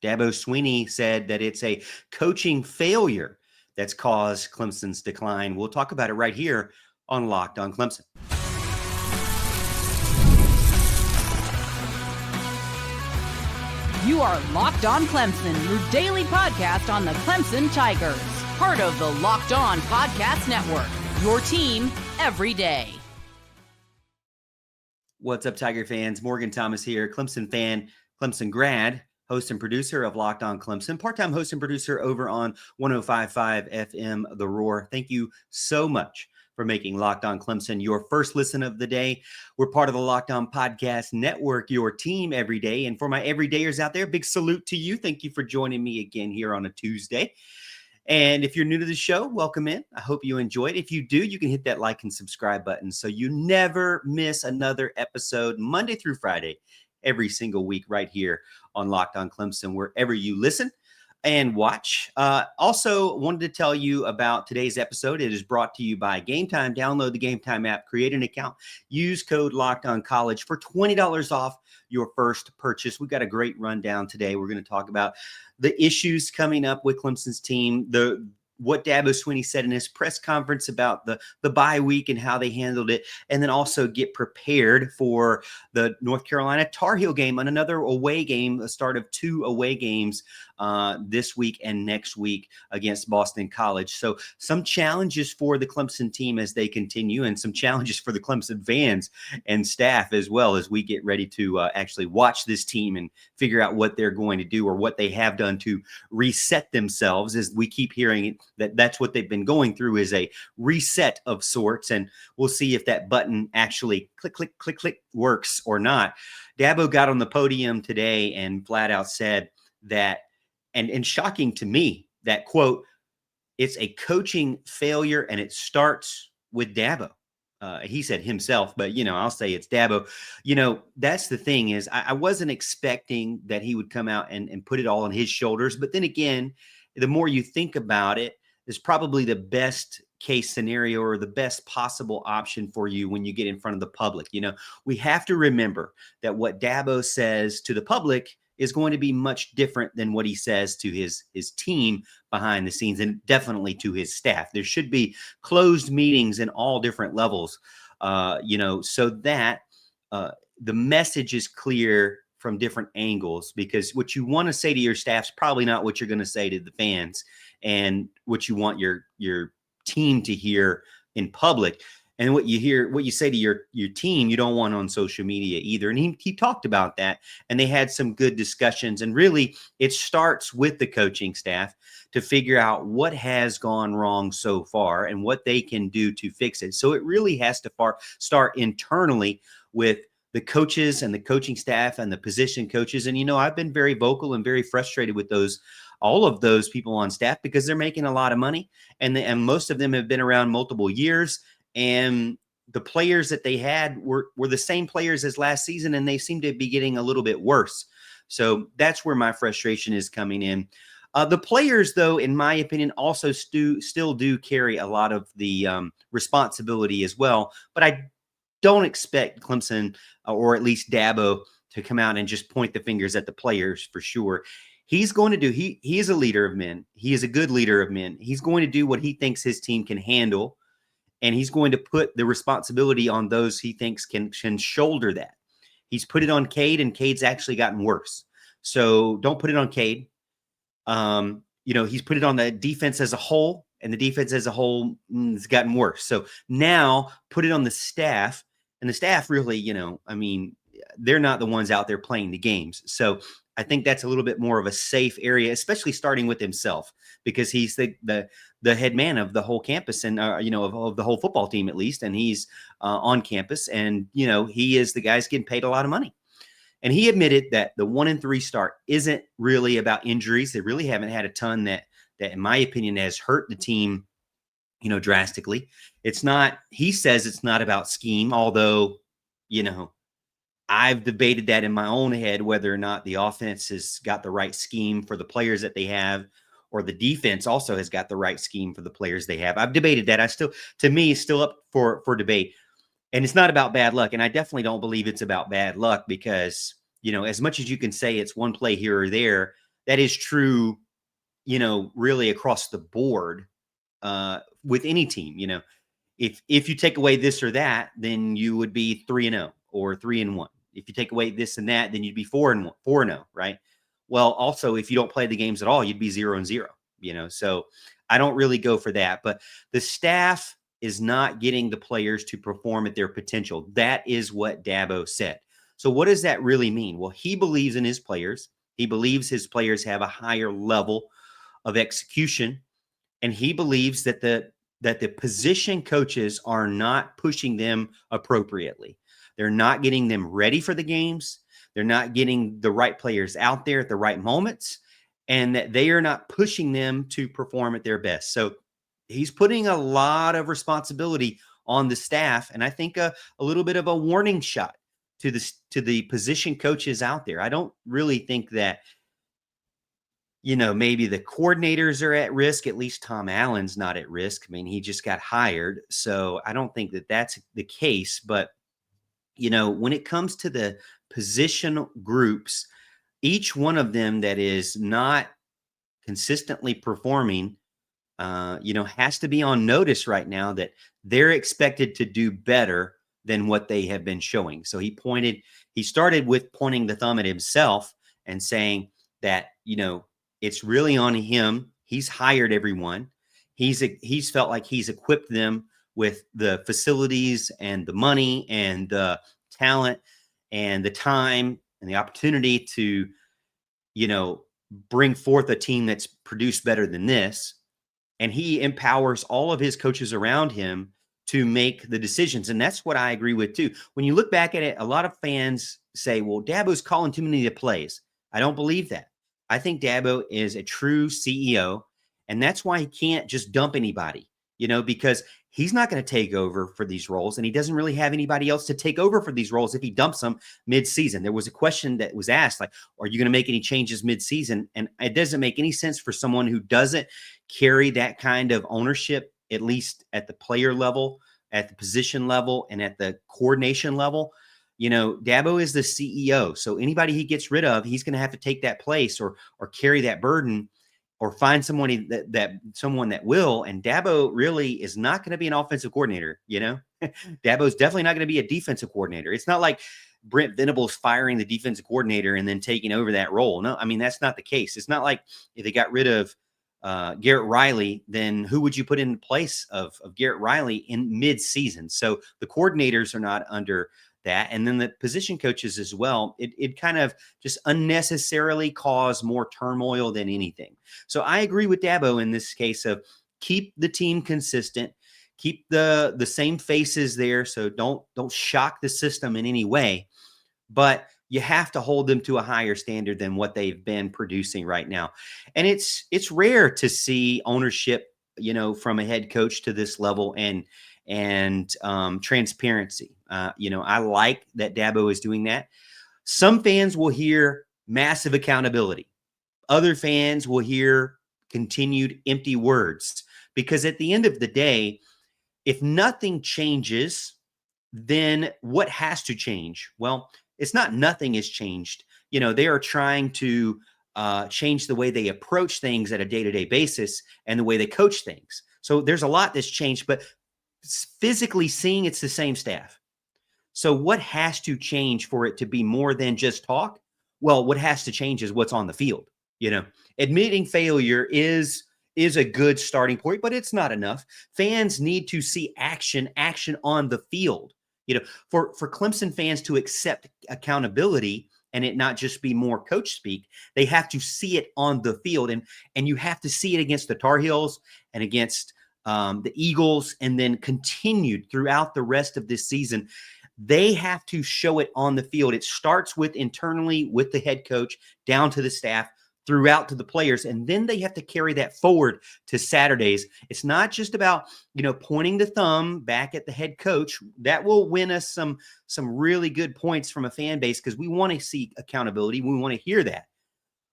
Dabo Swinney said that it's a coaching failure that's caused Clemson's decline. We'll talk about it right here on Locked on Clemson. You are Locked on Clemson, your daily podcast on the Clemson Tigers. Part of the Locked On Podcast Network, your team every day. What's up, Tiger fans? Morgan Thomas here, Clemson fan, Clemson grad, host and producer of Locked on Clemson, part-time host and producer over on 105.5 FM The Roar. Thank you so much for making Locked on Clemson your first listen of the day. We're part of the Locked on Podcast Network, your team every day. And for my everydayers out there, big salute to you. Thank you for joining me again here on a Tuesday. And if you're new to the show, welcome in. I hope you enjoy it. If you do, you can hit that like and subscribe button so you never miss another episode Monday through Friday, every single week right here on Locked on Clemson, wherever you listen and watch. Also wanted to tell you about today's episode. It is brought to you by Game Time. Download the Game Time app, create an account, use code Locked on College for $20 off your first purchase. We've got a great rundown today. We're going to talk about the issues coming up with Clemson's team, what Dabo Swinney said in his press conference about the bye week and how they handled it, and then also get prepared for the North Carolina Tar Heel game and another away game, the start of 2 away games this week and next week against Boston College. So some challenges for the Clemson team as they continue, and some challenges for the Clemson fans and staff as well as we get ready to actually watch this team and figure out what they're going to do or what they have done to reset themselves. As we keep hearing it, that's what they've been going through, is a reset of sorts. And we'll see if that button actually click, click, click, click works or not. Dabo got on the podium today and flat out said that, and shocking to me, that quote, it's a coaching failure and it starts with Dabo. He said himself, but, I'll say it's Dabo. That's the thing is I wasn't expecting that he would come out and put it all on his shoulders. But then again, the more you think about it, is probably the best case scenario or the best possible option for you when you get in front of the public. We have to remember that what Dabo says to the public is going to be much different than what he says to his team behind the scenes, and definitely to his staff. There should be closed meetings in all different levels, so that the message is clear from different angles, because what you want to say to your staff is probably not what you're going to say to the fans and what you want your team to hear in public. And what you say to your team, you don't want on social media either. And he talked about that, and they had some good discussions. And really, it starts with the coaching staff to figure out what has gone wrong so far and what they can do to fix it. So it really has to start internally with the coaches and the coaching staff and the position coaches. And, I've been very vocal and very frustrated with all of those people on staff, because they're making a lot of money, and most of them have been around multiple years. And the players that they had were the same players as last season, and they seem to be getting a little bit worse. So that's where my frustration is coming in. The players, though, in my opinion, also still do carry a lot of the responsibility as well. But I don't expect Clemson, or at least Dabo, to come out and just point the fingers at the players for sure. He's going to do, he is a leader of men. He is a good leader of men. He's going to do what he thinks his team can handle. And he's going to put the responsibility on those he thinks can shoulder that. He's put it on Cade, and Cade's actually gotten worse. So don't put it on Cade. He's put it on the defense as a whole, and the defense as a whole has gotten worse. So now put it on the staff, and the staff really, they're not the ones out there playing the games. So I think that's a little bit more of a safe area, especially starting with himself, because he's the head man of the whole campus and, of the whole football team at least. And he's on campus, and, he is the guy's getting paid a lot of money. And he admitted that the 1-3 start isn't really about injuries. They really haven't had a ton that in my opinion has hurt the team, drastically. He says it's not about scheme, although, I've debated that in my own head, whether or not the offense has got the right scheme for the players that they have, or the defense also has got the right scheme for the players they have. I've debated that. To me, it's still up for debate. And it's not about bad luck. And I definitely don't believe it's about bad luck, because, as much as you can say it's one play here or there, that is true, really across the board with any team. If you take away this or that, then you would be 3-0 or 3-1. If you take away this and that, then you'd be 4-0, right? Well, also, if you don't play the games at all, you'd be 0-0. So I don't really go for that. But the staff is not getting the players to perform at their potential. That is what Dabo said. So what does that really mean? Well, he believes in his players. He believes his players have a higher level of execution, and he believes that the position coaches are not pushing them appropriately. They're not getting them ready for the games. They're not getting the right players out there at the right moments, and that they are not pushing them to perform at their best. So he's putting a lot of responsibility on the staff, and I think a little bit of a warning shot to the position coaches out there. I don't really think that maybe the coordinators are at risk. At least Tom Allen's not at risk. I mean, he just got hired. So I don't think that that's the case. But, when it comes to the position groups, each one of them that is not consistently performing, has to be on notice right now that they're expected to do better than what they have been showing. So he started with pointing the thumb at himself and saying that, it's really on him. He's hired everyone. He's felt like he's equipped them with the facilities and the money and the talent and the time and the opportunity to, bring forth a team that's produced better than this. And he empowers all of his coaches around him to make the decisions. And that's what I agree with too. When you look back at it, a lot of fans say, well, Dabo's calling too many plays. I don't believe that. I think Dabo is a true CEO, and that's why he can't just dump anybody, because he's not going to take over for these roles, and he doesn't really have anybody else to take over for these roles if he dumps them mid-season. There was a question that was asked, like, are you going to make any changes mid-season? And it doesn't make any sense for someone who doesn't carry that kind of ownership, at least at the player level, at the position level, and at the coordination level. Dabo is the CEO. So anybody he gets rid of, he's going to have to take that place or carry that burden or find someone that will. And Dabo really is not going to be an offensive coordinator. Dabo's definitely not going to be a defensive coordinator. It's not like Brent Venables firing the defensive coordinator and then taking over that role. No, I mean, that's not the case. It's not like if they got rid of Garrett Riley, then who would you put in place of Garrett Riley in mid-season? So the coordinators are not under that. And then the position coaches as well, it kind of just unnecessarily caused more turmoil than anything. So I agree with Dabo in this case of keep the team consistent, keep the same faces there. So don't shock the system in any way, but you have to hold them to a higher standard than what they've been producing right now. And it's rare to see ownership, from a head coach to this level and transparency. I like that Dabo is doing that. Some fans will hear massive accountability. Other fans will hear continued empty words, because at the end of the day, if nothing changes, then what has to change? Well, it's not nothing has changed. They are trying to change the way they approach things at a day-to-day basis and the way they coach things. So there's a lot that's changed, but physically seeing it's the same staff. So what has to change for it to be more than just talk? Well, what has to change is what's on the field. Admitting failure is a good starting point, but it's not enough. Fans need to see action on the field. For Clemson fans to accept accountability and it not just be more coach speak, they have to see it on the field. And you have to see it against the Tar Heels and against the Eagles, and then continued throughout the rest of this season. They have to show it on the field. It starts with internally with the head coach down to the staff, throughout to the players, and then they have to carry that forward to Saturdays. It's not just about, pointing the thumb back at the head coach. That will win us some really good points from a fan base, because we want to see accountability. We want to hear that.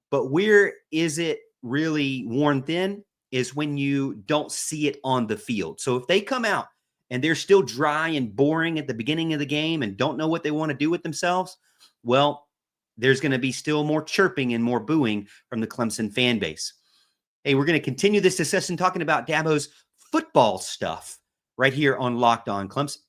But where is it really worn thin is when you don't see it on the field. So if they come out and they're still dry and boring at the beginning of the game and don't know what they want to do with themselves, well, there's going to be still more chirping and more booing from the Clemson fan base. Hey, we're going to continue this discussion talking about Dabo's football stuff right here on Locked On Clemson.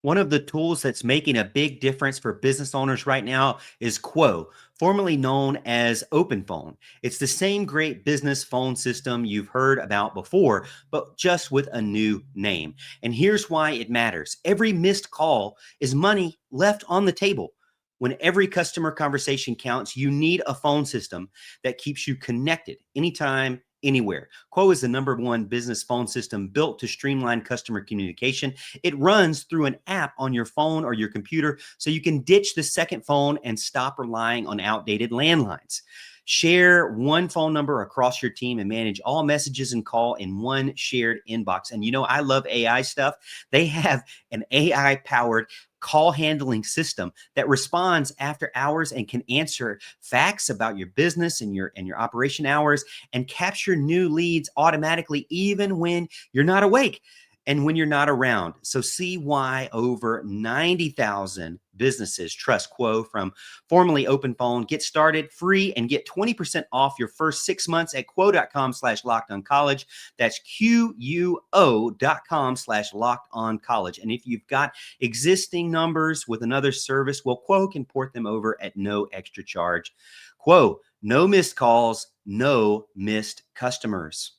One of the tools that's making a big difference for business owners right now is Quo, formerly known as OpenPhone. It's the same great business phone system you've heard about before, but just with a new name. And here's why it matters. Every missed call is money left on the table. When every customer conversation counts, you need a phone system that keeps you connected anytime, anywhere. Quo is the #1 business phone system built to streamline customer communication. It runs through an app on your phone or your computer, so you can ditch the second phone and stop relying on outdated landlines. Share one phone number across your team and manage all messages and call in one shared inbox. And I love AI stuff. They have an AI-powered call handling system that responds after hours and can answer facts about your business and your operation hours and capture new leads automatically even when you're not awake and when you're not around. So see why over 90,000 businesses trust Quo from formerly OpenPhone. Get started free and get 20% off your first 6 months at quo.com/lockedoncollege. That's QUO.com/lockedoncollege. And if you've got existing numbers with another service, well, Quo can port them over at no extra charge. Quo, no missed calls, no missed customers.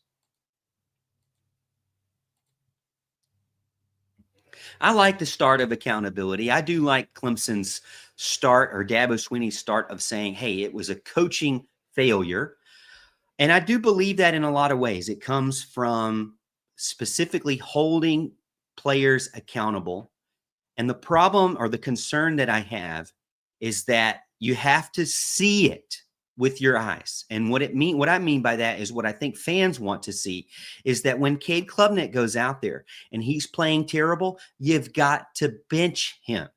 I like the start of accountability. I do like Clemson's start, or Dabo Swinney's start, of saying, hey, it was a coaching failure. And I do believe that in a lot of ways. It comes from specifically holding players accountable. And the problem, or the concern that I have, is that you have to see it with your eyes. And what I mean by that is what I think fans want to see is that when Cade Klubnik goes out there and he's playing terrible, you've got to bench him.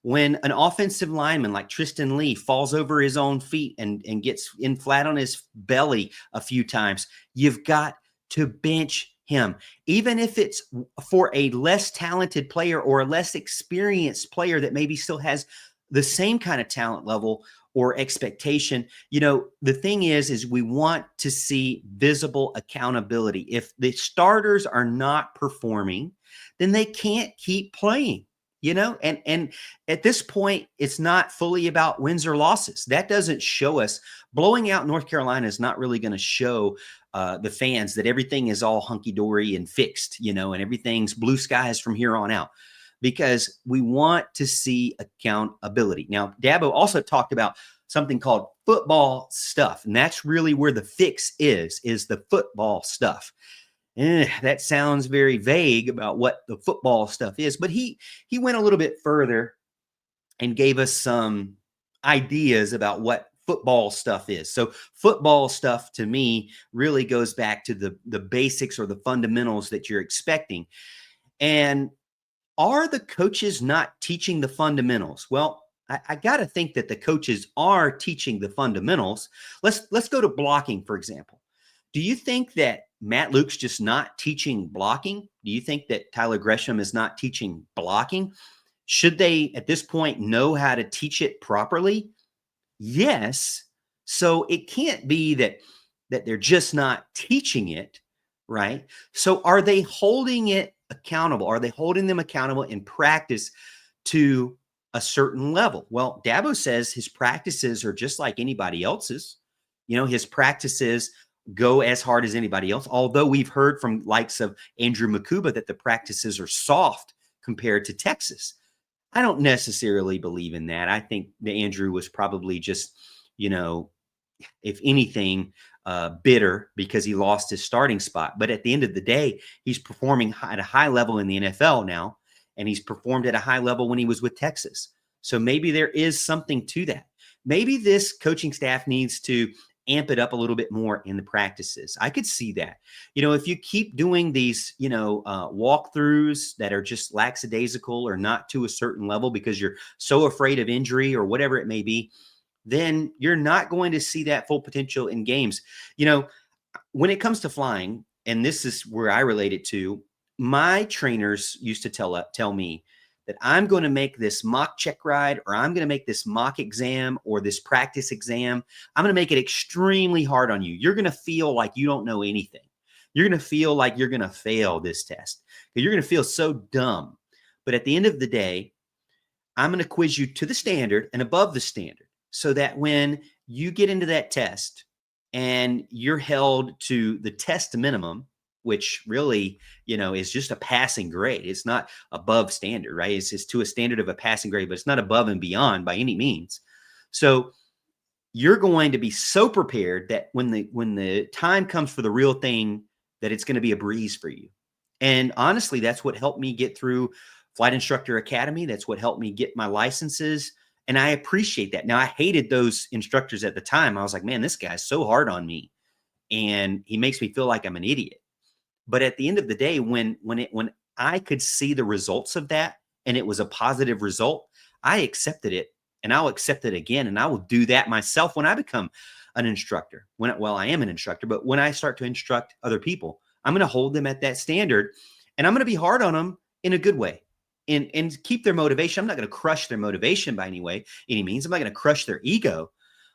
When an offensive lineman like Tristan Lee falls over his own feet and gets in flat on his belly a few times, you've got to bench him. Even if it's for a less talented player or a less experienced player that maybe still has the same kind of talent level or expectation. The thing is we want to see visible accountability. If the starters are not performing, then they can't keep playing. And at this point, it's not fully about wins or losses. That doesn't show us. Blowing out North Carolina is not really going to show the fans that everything is all hunky-dory and fixed, and everything's blue skies from here on out, because we want to see accountability. Now, Dabo also talked about something called football stuff, and that's really where the fix is the football stuff. That sounds very vague about what the football stuff is, but he went a little bit further and gave us some ideas about what football stuff is. So football stuff to me really goes back to the basics or the fundamentals that you're expecting. And are the coaches not teaching the fundamentals? Well, I got to think that the coaches are teaching the fundamentals. Let's go to blocking, for example. Do you think that Matt Luke's just not teaching blocking? Do you think that Tyler Gresham is not teaching blocking? Should they, at this point, know how to teach it properly? Yes. So it can't be that they're just not teaching it, right? So are they holding it accountable? Are they holding them accountable in practice to a certain level? Well, Dabo says his practices are just like anybody else's. His practices go as hard as anybody else, although we've heard from likes of Andrew Makuba that the practices are soft compared to Texas. I don't necessarily believe in that. I think that Andrew was probably just, if anything, bitter because he lost his starting spot. But at the end of the day, he's performing at a high level in the NFL now, and he's performed at a high level when he was with Texas. So maybe there is something to that. Maybe this coaching staff needs to amp it up a little bit more in the practices. I could see that. If you keep doing these, walkthroughs that are just lackadaisical or not to a certain level because you're so afraid of injury or whatever it may be, then you're not going to see that full potential in games. When it comes to flying, and this is where I relate it to, my trainers used to tell me that I'm going to make this mock check ride, or I'm going to make this mock exam or this practice exam, I'm going to make it extremely hard on you. You're going to feel like you don't know anything. You're going to feel like you're going to fail this test. You're going to feel so dumb. But at the end of the day, I'm going to quiz you to the standard and above the standard, so that when you get into that test and you're held to the test minimum, which really, is just a passing grade. It's not above standard, right? It's to a standard of a passing grade, but it's not above and beyond by any means. So you're going to be so prepared that when the time comes for the real thing, that it's going to be a breeze for you. And honestly, that's what helped me get through Flight Instructor Academy. That's what helped me get my licenses. And I appreciate that. Now, I hated those instructors at the time. I was like, man, this guy's so hard on me, and he makes me feel like I'm an idiot. But at the end of the day, when I could see the results of that and it was a positive result, I accepted it, and I'll accept it again. And I will do that myself when I become an instructor. I am an instructor, but when I start to instruct other people, I'm going to hold them at that standard, and I'm going to be hard on them in a good way, and keep their motivation. I'm not going to crush their motivation by any means. I'm not going to crush their ego,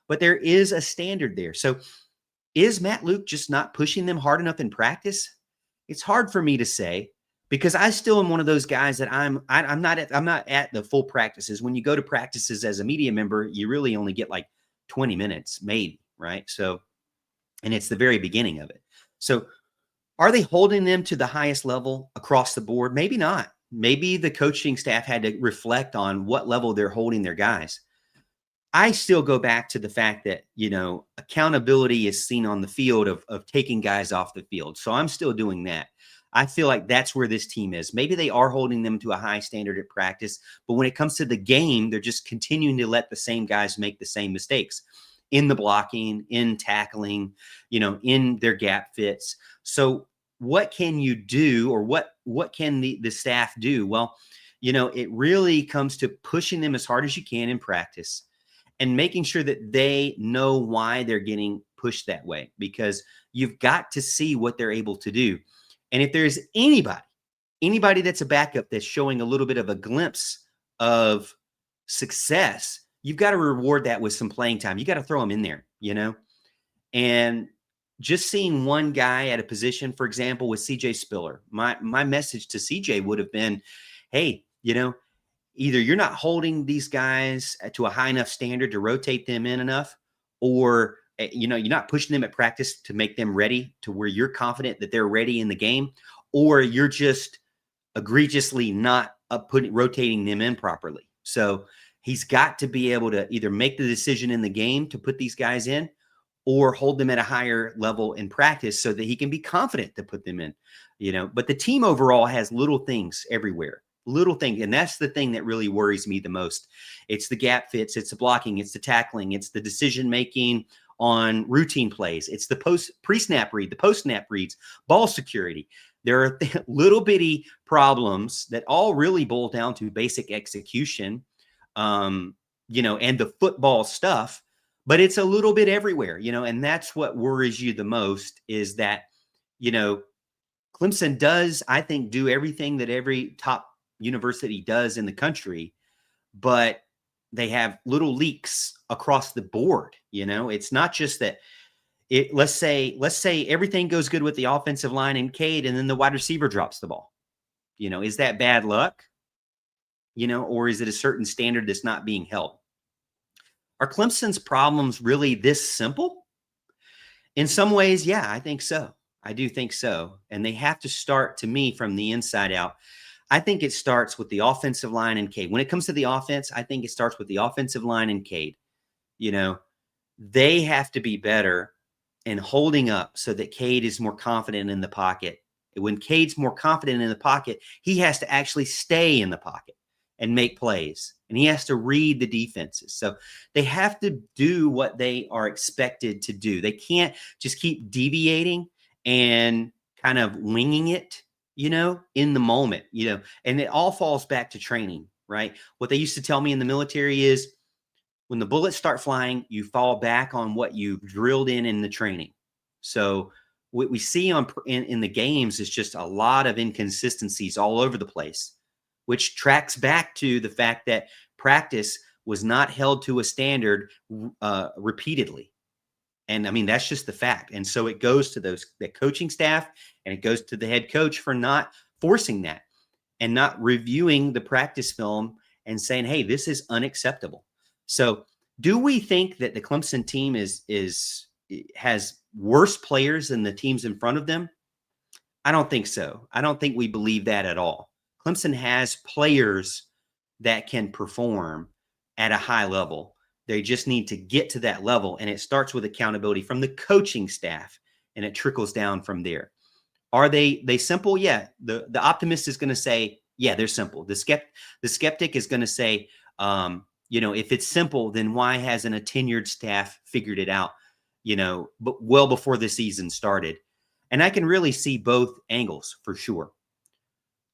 but there is a standard there. So is Matt Luke just not pushing them hard enough in practice? It's hard for me to say, because I still am one of those guys that I'm not at the full practices. When you go to practices as a media member, you really only get like 20 minutes, maybe, right? So, and it's the very beginning of it. So are they holding them to the highest level across the board? Maybe not. Maybe the coaching staff had to reflect on what level they're holding their guys. I still go back to the fact that, accountability is seen on the field of taking guys off the field. So I'm still doing that. I feel like that's where this team is. Maybe they are holding them to a high standard at practice, but when it comes to the game, they're just continuing to let the same guys make the same mistakes in the blocking, in tackling, in their gap fits. So what can you do, or what can the staff do? Well, it really comes to pushing them as hard as you can in practice, and making sure that they know why they're getting pushed that way, because you've got to see what they're able to do. And if there's anybody that's a backup that's showing a little bit of a glimpse of success, you've got to reward that with some playing time. You got to throw them in there, and just seeing one guy at a position, for example, with CJ Spiller, my message to CJ would have been, hey, either you're not holding these guys to a high enough standard to rotate them in enough, or, you're not pushing them at practice to make them ready to where you're confident that they're ready in the game, or you're just egregiously not rotating them in properly. So he's got to be able to either make the decision in the game to put these guys in, or hold them at a higher level in practice so that he can be confident to put them in, but the team overall has little things everywhere. Little thing. And that's the thing that really worries me the most. It's the gap fits, it's the blocking, it's the tackling, it's the decision-making on routine plays. It's the pre-snap read, the post-snap reads, ball security. There are little bitty problems that all really boil down to basic execution, and the football stuff, but it's a little bit everywhere, and that's what worries you the most, is that, Clemson does, I think, do everything that every top university does in the country, but they have little leaks across the board. It's not just that let's say everything goes good with the offensive line and Cade, and then the wide receiver drops the ball. Is that bad luck? Or is it a certain standard that's not being held? Are Clemson's problems really this simple? In some ways, yeah, I think so. I do think so. And they have to start, to me, from the inside out. I think it starts with the offensive line and Cade. When it comes to the offense, I think it starts with the offensive line and Cade. They have to be better in holding up so that Cade is more confident in the pocket. When Cade's more confident in the pocket, he has to actually stay in the pocket and make plays, and he has to read the defenses. So they have to do what they are expected to do. They can't just keep deviating and kind of winging it, in the moment, and it all falls back to training, right? What they used to tell me in the military is, when the bullets start flying, you fall back on what you drilled in the training. So what we see in the games is just a lot of inconsistencies all over the place. which tracks back to the fact that practice was not held to a standard repeatedly. And I mean, that's just the fact. And so it goes to the coaching staff, and it goes to the head coach for not forcing that and not reviewing the practice film and saying, hey, this is unacceptable. So do we think that the Clemson team has worse players than the teams in front of them? I don't think so. I don't think we believe that at all. Clemson has players that can perform at a high level. They just need to get to that level, and it starts with accountability from the coaching staff, and it trickles down from there. Are they simple? Yeah. The optimist is going to say, yeah, they're simple. The skeptic is going to say, if it's simple, then why hasn't a tenured staff figured it out, but well before the season started? And I can really see both angles for sure.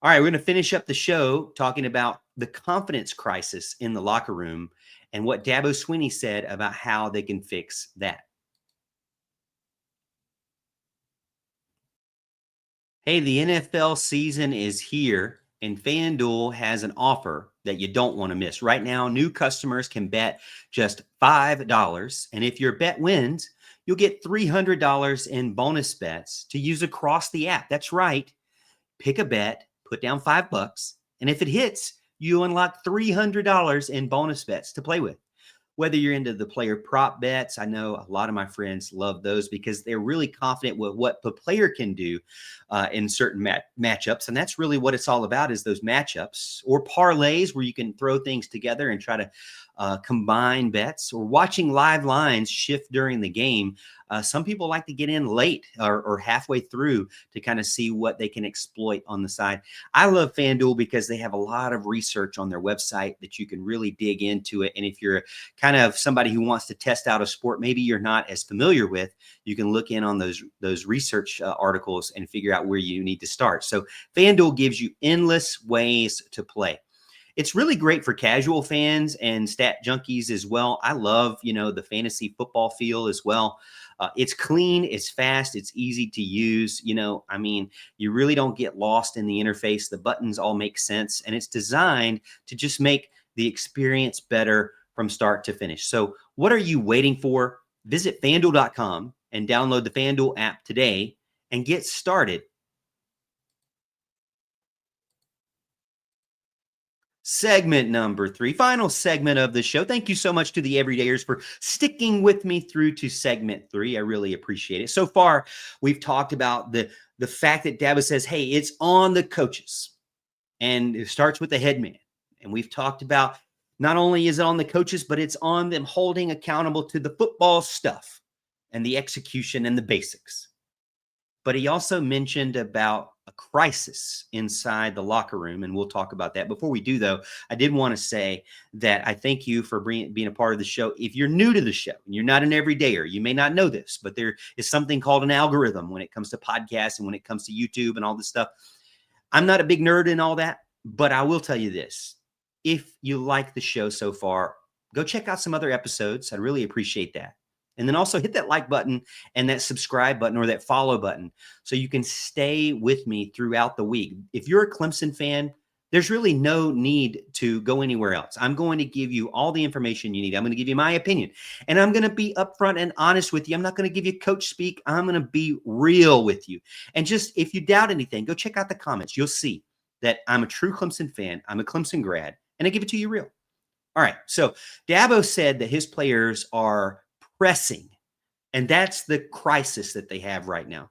All right, we're going to finish up the show talking about the confidence crisis in the locker room and what Dabo Swinney said about how they can fix that. Hey, the NFL season is here, and FanDuel has an offer that you don't want to miss. Right now, new customers can bet just $5, and if your bet wins, you'll get $300 in bonus bets to use across the app. That's right. Pick a bet, put down $5, and if it hits, you unlock $300 in bonus bets to play with. Whether you're into the player prop bets, I know a lot of my friends love those because they're really confident with what the player can do in certain matchups. And that's really what it's all about, is those matchups, or parlays where you can throw things together and try to combine bets, or watching live lines shift during the game. Some people like to get in late or halfway through to kind of see what they can exploit on the side. I love FanDuel because they have a lot of research on their website that you can really dig into it. And if you're kind of somebody who wants to test out a sport maybe you're not as familiar with, you can look in on those research articles and figure out where you need to start. So FanDuel gives you endless ways to play. It's really great for casual fans and stat junkies as well. I love, the fantasy football feel as well. It's clean, it's fast, it's easy to use. You really don't get lost in the interface. The buttons all make sense, and it's designed to just make the experience better from start to finish. So what are you waiting for? Visit FanDuel.com and download the FanDuel app today and get started. Segment number 3, final segment of the show. Thank you so much to the Everydayers for sticking with me through to segment 3. I really appreciate it. So far, we've talked about the fact that Dabo says, hey, it's on the coaches. And it starts with the head man. And we've talked about not only is it on the coaches, but it's on them holding accountable to the football stuff and the execution and the basics. But he also mentioned about a crisis inside the locker room, and we'll talk about that. Before we do, though, I did want to say that I thank you for being a part of the show. If you're new to the show and you're not an everydayer, you may not know this, but there is something called an algorithm when it comes to podcasts and when it comes to YouTube and all this stuff. I'm not a big nerd in all that, but I will tell you this. If you like the show so far, go check out some other episodes. I'd really appreciate that. And then also hit that like button and that subscribe button or that follow button so you can stay with me throughout the week. If you're a Clemson fan, there's really no need to go anywhere else. I'm going to give you all the information you need. I'm going to give you my opinion, and I'm going to be upfront and honest with you. I'm not going to give you coach speak. I'm going to be real with you. And just if you doubt anything, go check out the comments. You'll see that I'm a true Clemson fan. I'm a Clemson grad, and I give it to you real. All right. So Dabo said that his players are pressing. And that's the crisis that they have right now,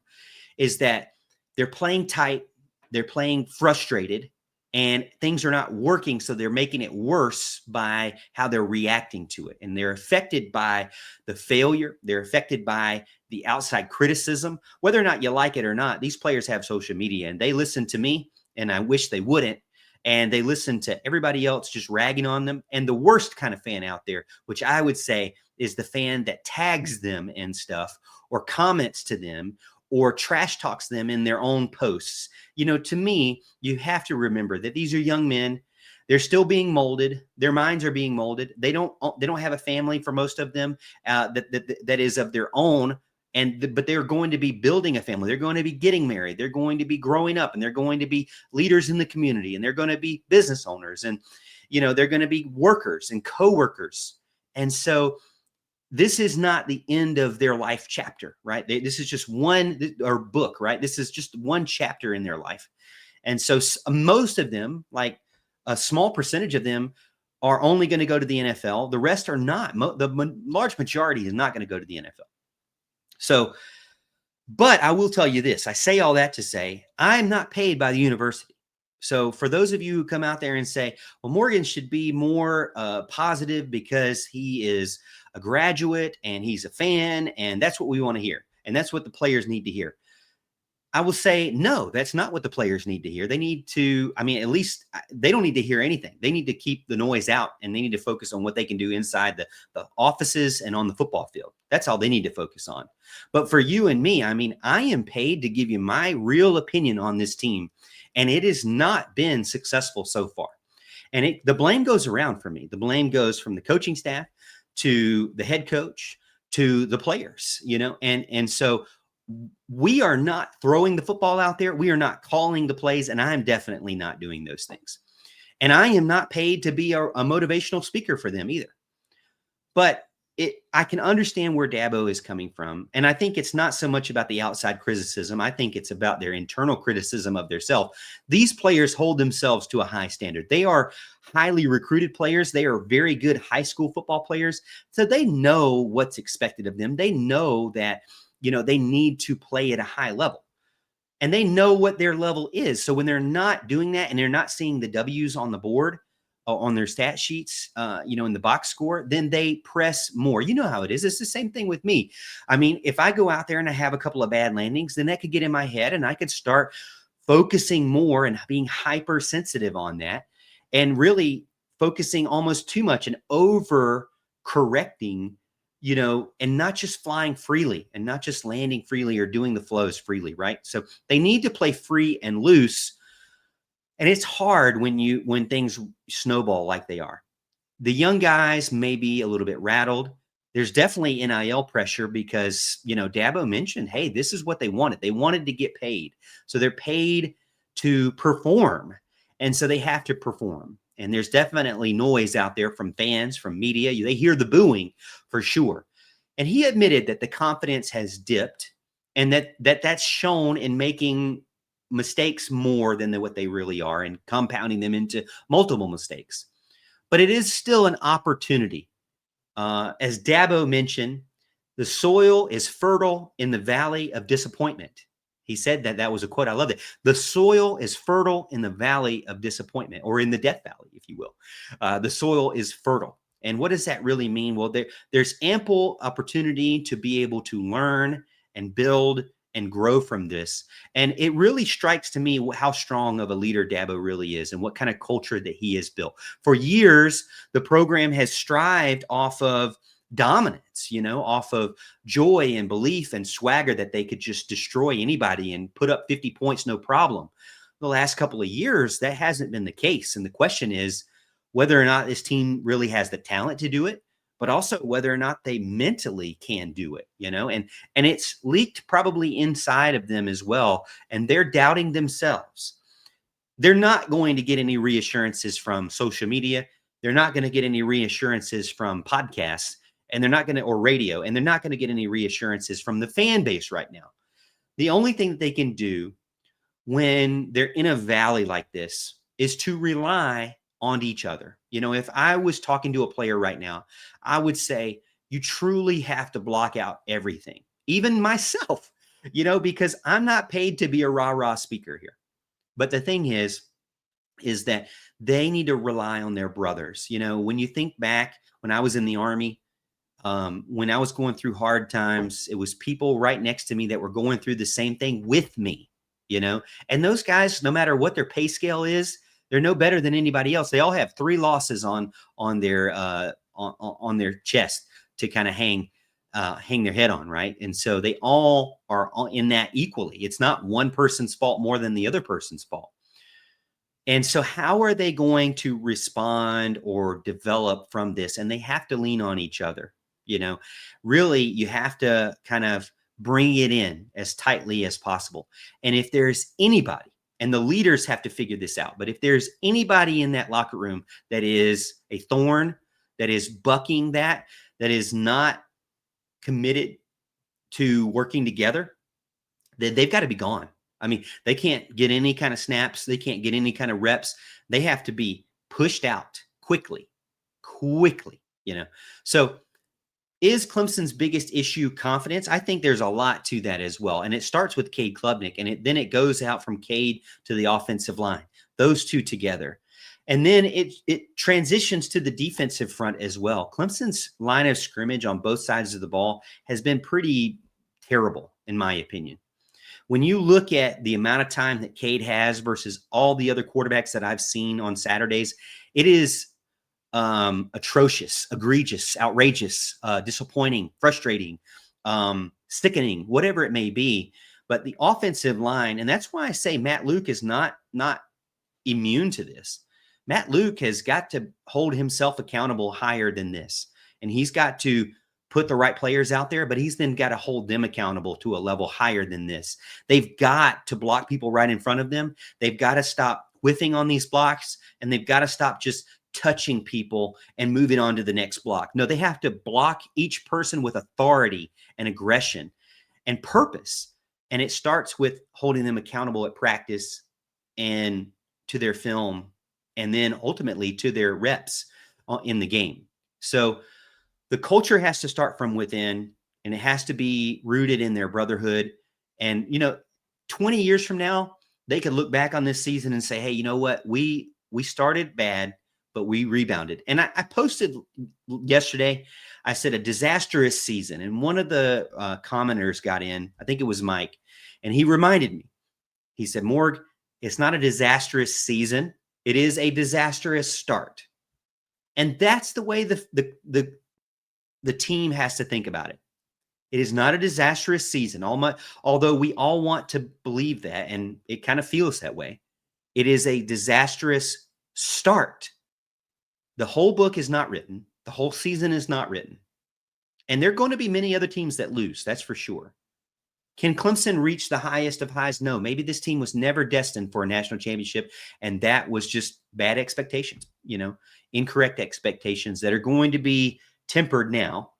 is that they're playing tight, they're playing frustrated, and things are not working. So they're making it worse by how they're reacting to it. And they're affected by the failure. They're affected by the outside criticism. Whether or not you like it or not, these players have social media, and they listen to me, and I wish they wouldn't. And they listen to everybody else just ragging on them. And the worst kind of fan out there, which I would say is the fan that tags them and stuff, or comments to them, or trash talks them in their own posts. To me, you have to remember that these are young men. They're still being molded. Their minds are being molded. They don't have a family for most of them that is of their own. but they're going to be building a family. They're going to be getting married. They're going to be growing up, and they're going to be leaders in the community, and they're going to be business owners, and they're going to be workers and co-workers. And so this is not the end of their life chapter, right? This is just one or book, right? This is just one chapter in their life. And so most of them, like a small percentage of them, are only going to go to the NFL. The rest are not. The large majority is not going to go to the NFL. So, but I will tell you this. I say all that to say I'm not paid by the university. So for those of you who come out there and say, well, Morgan should be more positive because he is a graduate and he's a fan, and that's what we want to hear, and that's what the players need to hear, I will say, no, that's not what the players need to hear. They need to, at least they don't need to hear anything. They need to keep the noise out, and they need to focus on what they can do inside the offices and on the football field. That's all they need to focus on. But for you and me, I am paid to give you my real opinion on this team, and it has not been successful so far. And the blame goes around for me. The blame goes from the coaching staff to the head coach to the players, and so we are not throwing the football out there. We are not calling the plays, and I'm definitely not doing those things. And I am not paid to be a motivational speaker for them either. But I can understand where Dabo is coming from. And I think it's not so much about the outside criticism. I think it's about their internal criticism of themselves. These players hold themselves to a high standard. They are highly recruited players. They are very good high school football players. So they know what's expected of them. They know that they need to play at a high level, and they know what their level is. So when they're not doing that and they're not seeing the W's on the board, on their stat sheets, in the box score, then they press more. You know how it is. It's the same thing with me. If I go out there and I have a couple of bad landings, then that could get in my head, and I could start focusing more and being hypersensitive on that, and really focusing almost too much and over correcting, and not just flying freely and not just landing freely or doing the flows freely, right? So they need to play free and loose. And it's hard when things snowball like they are. The young guys may be a little bit rattled. There's definitely NIL pressure because, Dabo mentioned, hey, this is what they wanted. They wanted to get paid. So they're paid to perform. And so they have to perform. And there's definitely noise out there from fans, from media. They hear the booing for sure. And he admitted that the confidence has dipped, and that's shown in making mistakes more than what they really are and compounding them into multiple mistakes. But it is still an opportunity. As Dabo mentioned, the soil is fertile in the valley of disappointment. He said that was a quote. I love it. The soil is fertile in the valley of disappointment, or in the death valley, if you will. The soil is fertile. And what does that really mean? Well, there's ample opportunity to be able to learn and build and grow from this. And it really strikes to me how strong of a leader Dabo really is and what kind of culture that he has built. For years, the program has strived off of dominance, off of joy and belief and swagger that they could just destroy anybody and put up 50 points, no problem. The last couple of years, that hasn't been the case. And the question is whether or not this team really has the talent to do it, but also whether or not they mentally can do it, and it's leaked probably inside of them as well. And they're doubting themselves. They're not going to get any reassurances from social media. They're not going to get any reassurances from podcasts. And they're not going to, or radio, and they're not going to get any reassurances from the fan base right now. The only thing that they can do when they're in a valley like this is to rely on each other. If I was talking to a player right now, I would say, you truly have to block out everything, even myself, because I'm not paid to be a rah-rah speaker here. But the thing is that they need to rely on their brothers. When you think back, when I was in the Army, when I was going through hard times, it was people right next to me that were going through the same thing with me, and those guys, no matter what their pay scale is, they're no better than anybody else. They all have 3 losses on their chest to kind of hang their head on, right? And so they all are in that equally. It's not one person's fault more than the other person's fault. And so how are they going to respond or develop from this? And they have to lean on each other. Really, you have to kind of bring it in as tightly as possible. And if there's anybody, and the leaders have to figure this out, but if there's anybody in that locker room that is a thorn, that is bucking that is not committed to working together, then they've got to be gone. I mean, they can't get any kind of snaps. They can't get any kind of reps. They have to be pushed out quickly, So is Clemson's biggest issue confidence? I think there's a lot to that as well. And it starts with Cade Klubnik, and then it goes out from Cade to the offensive line, those two together. And then it transitions to the defensive front as well. Clemson's line of scrimmage on both sides of the ball has been pretty terrible, in my opinion. When you look at the amount of time that Cade has versus all the other quarterbacks that I've seen on Saturdays, it is atrocious, egregious, outrageous, disappointing, frustrating, sickening, whatever it may be. But the offensive line, and that's why I say Matt Luke is not immune to this. Matt Luke has got to hold himself accountable higher than this. And he's got to put the right players out there, but he's then got to hold them accountable to a level higher than this. They've got to block people right in front of them. They've got to stop whiffing on these blocks, and they've got to stop just touching people and moving on to the next block. No, they have to block each person with authority and aggression and purpose. And it starts with holding them accountable at practice and to their film, and then ultimately to their reps in the game. So the culture has to start from within, and it has to be rooted in their brotherhood. And, 20 years from now, they could look back on this season and say, hey, you know what? We started bad, but we rebounded. And I posted yesterday, I said a disastrous season. And one of the commenters got in, I think it was Mike, and he reminded me. He said, Morg, it's not a disastrous season. It is a disastrous start. And that's the way the team has to think about it. It is not a disastrous season. Although we all want to believe that, and it kind of feels that way. It is a disastrous start. The whole book is not written. The whole season is not written. And there are going to be many other teams that lose, that's for sure. Can Clemson reach the highest of highs? No. Maybe this team was never destined for a national championship, and that was just bad expectations, incorrect expectations that are going to be tempered now.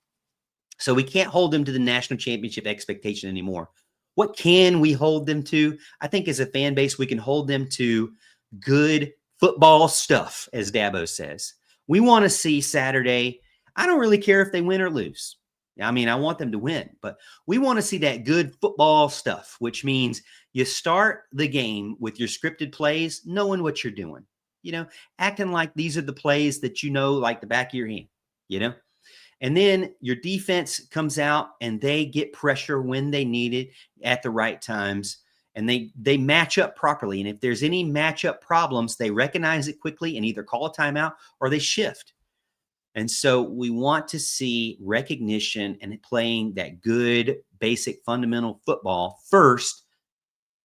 So we can't hold them to the national championship expectation anymore. What can we hold them to? I think as a fan base, we can hold them to good football stuff, as Dabo says. We want to see Saturday. I don't really care if they win or lose. I mean, I want them to win, but we want to see that good football stuff, which means you start the game with your scripted plays, knowing what you're doing, acting like these are the plays that like the back of your hand, And then your defense comes out and they get pressure when they need it at the right times, and they match up properly. And if there's any matchup problems, they recognize it quickly and either call a timeout or they shift. And so we want to see recognition and playing that good, basic, fundamental football first,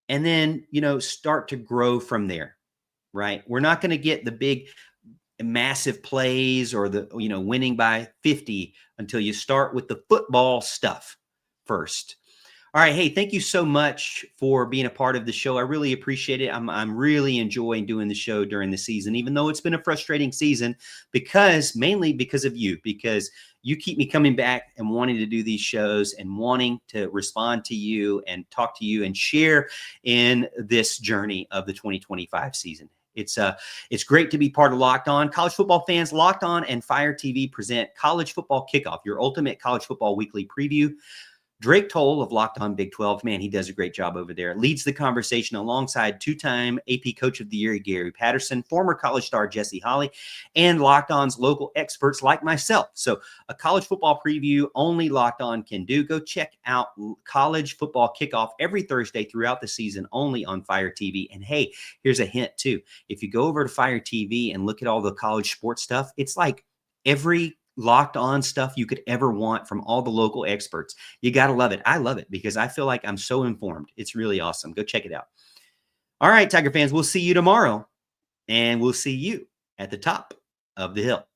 and then, start to grow from there, right? We're not going to get the big, massive plays or the, winning by 50 until you start with the football stuff first. All right. Hey, thank you so much for being a part of the show. I really appreciate it. I'm really enjoying doing the show during the season, even though it's been a frustrating season, mainly because of you, because you keep me coming back and wanting to do these shows and wanting to respond to you and talk to you and share in this journey of the 2025 season. It's great to be part of Locked On. College football fans, Locked On and Fire TV present College Football Kickoff, your ultimate college football weekly preview. Drake Toll of Locked On Big 12, man, he does a great job over there. Leads the conversation alongside two-time AP Coach of the Year, Gary Patterson, former college star Jesse Holley, and Locked On's local experts like myself. So a college football preview only Locked On can do. Go check out College Football Kickoff every Thursday throughout the season only on Fire TV. And hey, here's a hint too. If you go over to Fire TV and look at all the college sports stuff, it's like every Locked On stuff you could ever want from all the local experts. You got to love it. I love it because I feel like I'm so informed. It's really awesome. Go check it out. All right, Tiger fans, we'll see you tomorrow, and we'll see you at the top of the hill.